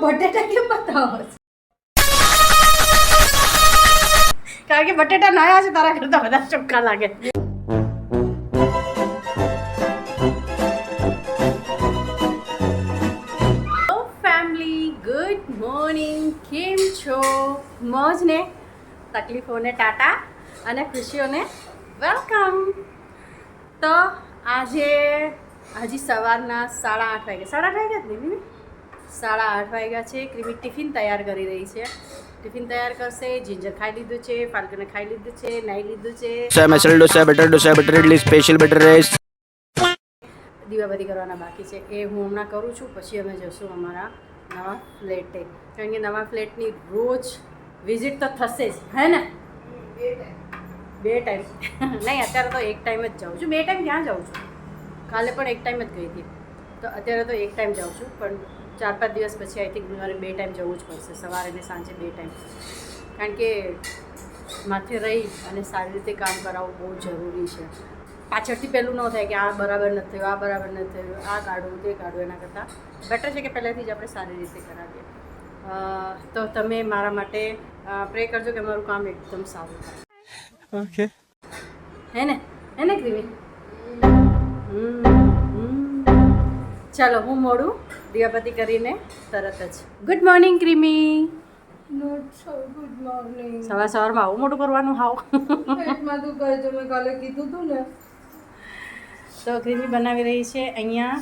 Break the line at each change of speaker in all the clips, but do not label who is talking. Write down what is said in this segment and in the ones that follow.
બટેટા કેમ બતાવો?
કારણ કે બટેટા નાયા છે તારા કરતા વધારે ચોખ્ખા લાગે. ફેમિલી ગુડ મોર્નિંગ, કેમ છો? મોજ ને? તકલીફોને ટાટા અને ખુશીઓને વેલકમ. તો આજે હજી સવારના 8:30 વાગ્યા. 8:30 વાગ્યા જ નહીં, 8:30 વાગ્યા છે. ક્રિમી ટિફિન તૈયાર કરી રહી છે. ટિફિન તૈયાર કરશે. જિંજર ખાઈ લીધું છે, ફાલ્ગુને ખાઈ લીધું છે, નાઈ લીધું છે.
Masala dosa, butter idli, special butter rice.
દીવાબત્તી કરવાના બાકી છે, એ હું હમણાં કરું છું. પછી અમે જઈશું અમારા નવા ફ્લેટે, કારણ કે નવા ફ્લેટની રોજ વિઝિટ તો થશે જ, હે ને? બે ટાઈમ નહીં, અત્યારે તો એક ટાઈમ જ જાઉં છું. બે ટાઈમ ક્યાં જાઉં છું? કાલે પણ એક ટાઈમ જ ગઈ હતી, તો અત્યારે તો એક ટાઈમ જાઉં છું. પણ 4-5 દિવસ પછી આઈ થિંક મારે 2 ટાઈમ જવું જ પડશે, સવારે અને સાંજે 2 ટાઈમ. કારણ કે માથે રહી અને સારી રીતે કામ કરાવવું બહુ જરૂરી છે. પાછળથી પહેલું ન થાય કે આ બરાબર નથી થયું, આ બરાબર નથી થયું, આ કાઢવું તે કાઢવું. એના કરતાં બેટર છે કે પહેલાંથી જ આપણે સારી રીતે કરાવીએ. તો તમે મારા માટે પ્રે કરજો કે મારું કામ એકદમ સારું થાય.
ઓકે,
હે ને ક્રિમી? ચાલો, હું મોડું દીવાબત્તી કરીને તરત જ. Good morning creamy.
Not so good morning.
સવારમાં આવું મોટું કરવાનું હાવ.
પેટમાં દુખે છે, મેં કાલે કીધું તું ને.
તો ક્રિમી બનાવી રહી છે અહીંયા.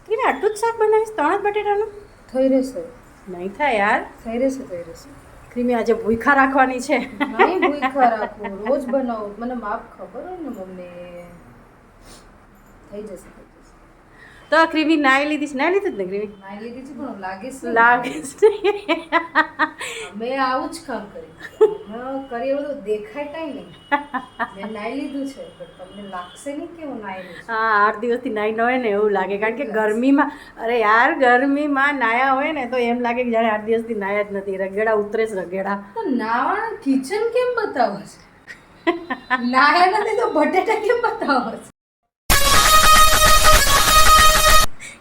ક્રિમી આટલું જ શાક બનાવીશ? 3 જ બટેટાનું?
થઈ રહેશે,
નહીં થાય યાર.
થઈ રહેશે.
ક્રિમી આજે ભૂખા રાખવાની છે.
નહીં ભૂખા રાખું, રોજ બનાવું. મને માપ ખબર હોય ને મમ્મી. થઈ જશે.
તો ક્રિમી નાઈ લીધી જ ને ક્રિમી?
નાઈ લીધી છે, પણ લાગે છે મેં આવું જ કામ કર્યું. કરીએ બધું દેખાય કાંઈ નહીં. મેં નાઈ લીધું છે, પણ તમને લાગશે નહીં કે હું નાઈ લીધું.
હા, 8 દિવસથી નાઈ ન હોય ને એવું લાગે. કારણ કે ગરમીમાં, અરે યાર, ગરમીમાં નાયા હોય ને તો એમ લાગે કે જાણે 8 દિવસથી નાયા જ નથી. રગેડા ઉતરે જ રગેડા.
તો નાવાના કિચન કેમ બતાવો છે? નાયા નથી તો બટેટા કેમ બતાવો છે?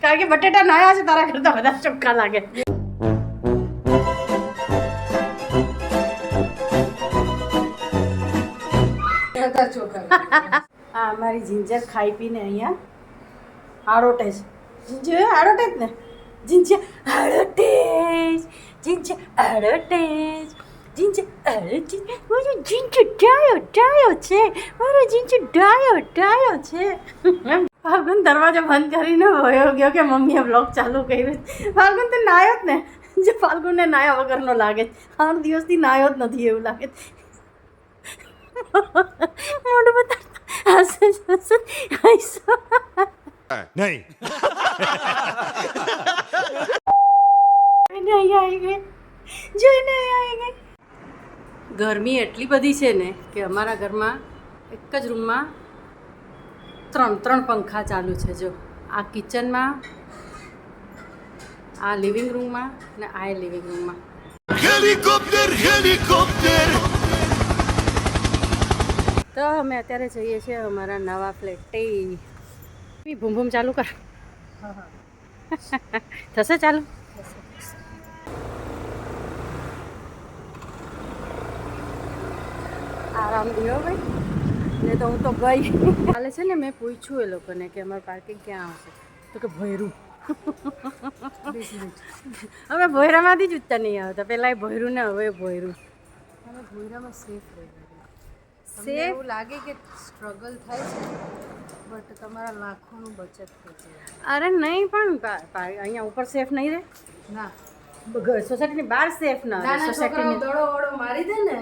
કારણ કે બટેટા નાયા છે તારા કરતા વધારે ચોખ્ખા લાગે. હા, અમારી જિંજર ખાઈ પીને અહીંયા આડોટેજ. જિંજર આડોટેજ ને? જિંજર આડોટેજ, જિંજર આડોટેજ, જિંજર આડોટેજ. મારો જિંજર ડાયો છે, મારો જિંજર ડાયો છે. ફાલ્ગુન દરવાજો બંધ કરીને વયો ગયો કે મમ્મીએ બ્લોગ ચાલુ કર્યું. ફાલ્ગુન તો નાયો જ ને, જે ફાલ્ગુનને નાયા વગરનો લાગે. 8 દિવસથી નાયો જ નથી એવું લાગે. મોઢું બતાડતા હસે
નહીં.
અહીંયા આવી ગઈ, જોઈને આવી ગઈ. ગરમી એટલી બધી છે ને કે અમારા ઘરમાં એક જ રૂમમાં 3 પંખા ચાલુ છે. જો આ કિચનમાં, આ લિવિંગ રૂમમાં અને આ લિવિંગ રૂમમાં.
હેલિકોપ્ટર.
તો અમે અત્યારે જઈએ છીએ અમારા નવા ફ્લેટે. ભૂમ ભૂમ ચાલુ કર. થશે ચાલુ? આરામ દિયો ભાઈ, ને તો હું તો ગઈ. કાલે છે ને મેં પૂછ્યું એ લોકોને કે અમારું પાર્કિંગ ક્યાં આવશે, તો કે ભોયરું. હવે ભોયરામાંથી જ ઉત્તર નહીં આવતા. પહેલાં એ ભોયરું ને હવે ભોયરું.
તમે ભોયરામાં સેફ રહેજો.
સેફ
એવું લાગે કે સ્ટ્રગલ થાય છે, બટ તમારા લાખોનું બચત થશે.
અરે નહીં, પણ અહીંયા ઉપર સેફ નહીં રહે.
ના,
સોસાયટીની બહાર સેફ ના રહે. સોસાયટીની
દડો વડો મારી દે ને,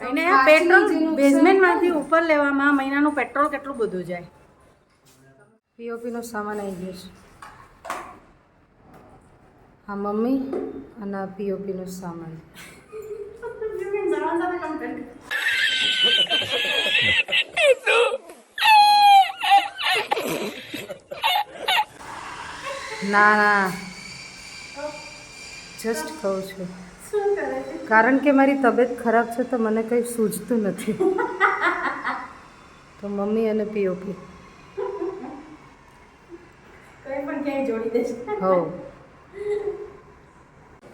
એને પેટ્રોલ બેઝમેન્ટમાંથી ઉપર લેવામાં મહિનાનું પેટ્રોલ કેટલું બધું જાય.
પીઓપીનો સામાન આવી ગયો છે. હા મમ્મી, અને આ પીઓપીનો સામાન. ના, જસ્ટ કહું છું, કારણ કે મારી તબિયત ખરાબ છે તો મને કંઈ સૂઝતું નથી. તો મમ્મી અને પીઓપી
કંઈ પણ ક્યાંય જોડી દેશે.
હો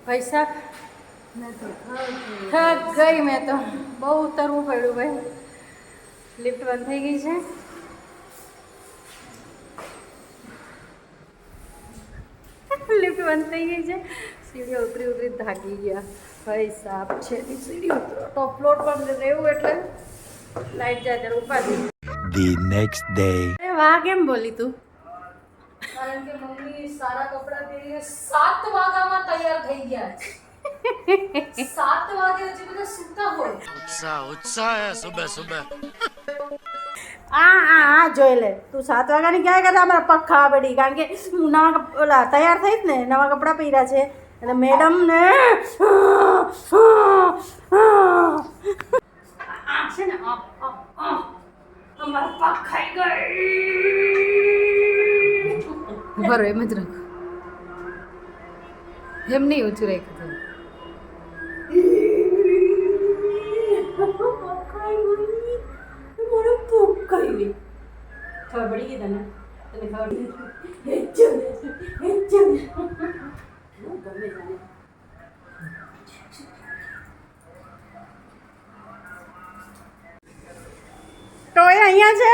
પૈસા થક ગઈ મેં તો બહુ ઉતરવું પડ્યું ભાઈ. લિફ્ટ બંધ થઈ ગઈ છે. લિફ્ટ બંધ થઈ ગઈ છે. સીડીઓ ઉતરી ઉતરી થાકી ગયા ભાઈ સાહેબ. છેલ્લી સીડી ઉતરો ટોપ ફ્લોર પર રહેવું એટલે લાઈટ જાય ત્યારે ઉપાધિ.
The next day.
અરે વાહ, કેમ બોલી તું?
કારણ કે મમ્મી સારા કપડાં પહેરીને 7 વાગ્યામાં તૈયાર થઈ ગયા છે. 7 વાગે હજી બધા સૂતા હોય.
उत्साह है सुबह सुबह.
આ જોઈ લે તું. 7 વાગ્યાની ક્યાં કરતા અમારા પગ ખાવા પડી. કારણ કે હું ઓલા તૈયાર થઈ જ ને, નવા કપડાં પહેર્યા છે એટલે મેડમ ને છે ને અમારા પગ ખાઈ ગઈ.
ઉભા રહો, એમ જ રાખો. એમ નહીં ઊંચું રાખ્યું.
ખબર પડી ગઈ તને? તને ખબર પડી? તો એ અહીંયા છે.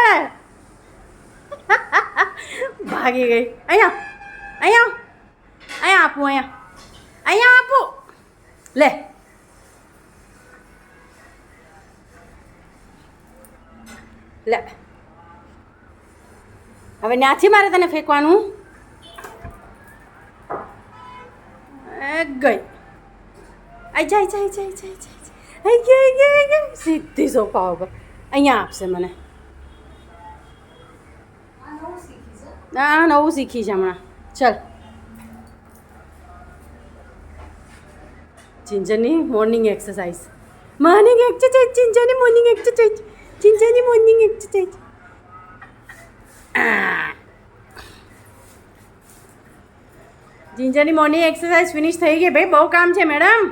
ભાગી ગઈ. અહીંયા અહીંયા અહીંયા આપું. અહીંયા આપું. લે લે. હવે ન્યાથી મારે તને ફેંકવાનું. ગઈ. આઈ જાય જાય જાય જાય જાય આઈ ગઈ સીધી સોફા ઉપર. અહીંયા આપશે મને. નવું શીખી છે હમણાં. ચાલ. ચિંચનની મોર્નિંગ એક્સરસાઇઝ. ચિંચનની મોર્નિંગ એક્સરસાઇઝ. જિંજરની મોર્નિંગ એક્સરસાઇઝ ફિનિશ થઈ ગઈ ભાઈ. બહુ કામ છે madam.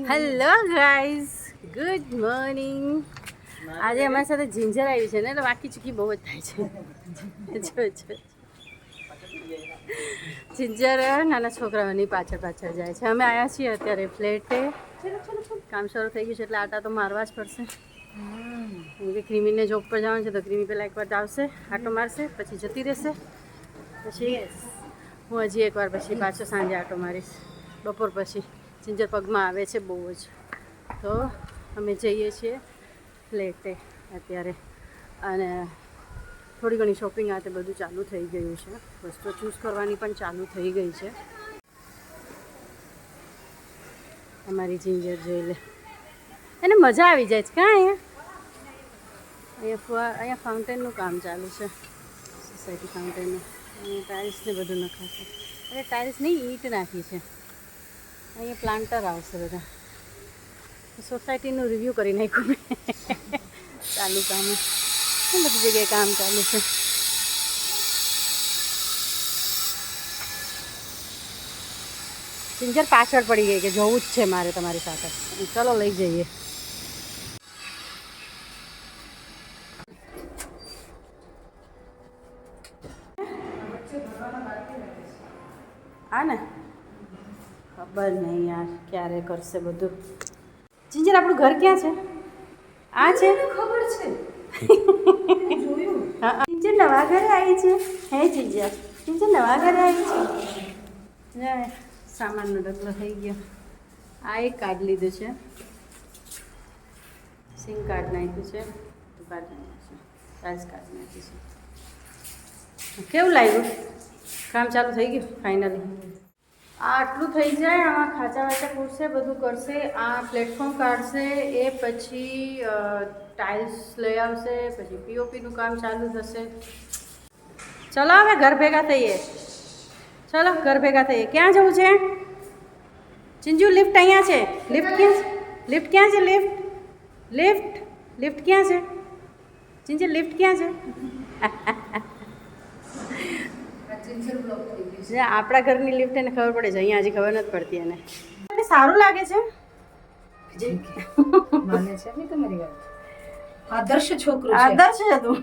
Hello guys, good morning. આજે અમારી સાથે જિંજર આવી છે ને એટલે વાકી ચૂકી બહુ જ થાય છે. જિંજર નાના છોકરાઓની પાછળ જાય છે. અમે આવ્યા છીએ અત્યારે ફ્લેટે. કામ શરૂ થઈ ગયું છે એટલે આટા તો મારવા જ પડશે. કેમ કે ક્રિમીને જોબ પર જવાનું છે તો ક્રિમી પહેલાં એકવાર આવશે, આટો મારશે, પછી જતી રહેશે. પછી હું હજી એકવાર પછી પાછો સાંજે આટો મારીશ બપોર પછી. જિંજર પગમાં આવે છે બહુ જ. તો અમે જઈએ છીએ ફ્લેટે અત્યારે. અને થોડી ઘણી શોપિંગ આ તે બધું ચાલુ થઈ ગયું છે. વસ્તુઓ ચૂઝ કરવાની પણ ચાલુ થઈ ગઈ છે. અમારી જિંજર જોઈ લે. એને મજા આવી જાય છે કાં? અહીંયા ફાઉન્ટેનનું કામ ચાલુ છે, સોસાયટી ફાઉન્ટેનનું. અહીંયા ટાઇલ્સ ને બધું નખાશે. અરે ટાઇલ્સ નહીં, ઈંટ નાખી છે. અહીંયા પ્લાન્ટર આવશે બધા. સોસાયટીનું રિવ્યૂ કરી નાખ્યું મેં. ચાલુ કામ બધી જગ્યાએ કામ ચાલુ છે. જિંજર પાછળ પડી ગઈ કે જવું જ છે મારે તમારી સાથે. ચલો લઈ જઈએ. હા ને, ખબર નહીં યાર ક્યારે કરશે બધું. જિંજર આપણું ઘર ક્યાં છે? આ છે,
ખબર છે.
હા. જિંજર નવા ઘરે આવી છે. હે જિંજર નવા ઘરે આવી છે. જાય સામાનનો ડગલો થઈ ગયો. આ એક કાર્ડ લીધું છે, સિમ કાર્ડ નાખ્યું છે, કાર્ડ નાખ્યું છે, ટાઇલ્સ કાર્ડ નાખ્યું છે. કેવું લાગ્યું? કામ ચાલુ થઈ ગયું ફાઇનલી. આટલું થઈ જાય. આમાં ખાંચા વાચા પૂરશે, બધું કરશે. આ પ્લેટફોર્મ કાઢશે, એ પછી ટાઇલ્સ લઈ આવશે, પછી પીઓપીનું કામ ચાલુ થશે. ચલો હવે ઘર ભેગા થઈએ. ચલો ઘર ભેગા થઈએ. ક્યાં જવું છે? ચિંજુ લિફ્ટ અહીંયા છે. લિફ્ટ ક્યાં છે? લિફ્ટ ક્યાં છે? લિફ્ટ ક્યાં છે? ચિંજુ લિફ્ટ ક્યાં છે?
જિંજર બ્લોક થઈ ગયું
જે આપણા ઘરની લિફ્ટ એને ખબર પડે છે, અહીંયા હજી ખબર નથી પડતી એને. એને સારું લાગે છે.
છે માને છે ને તમારી વાત આદર્શ છોકરો છે
આદર્શ છે તું.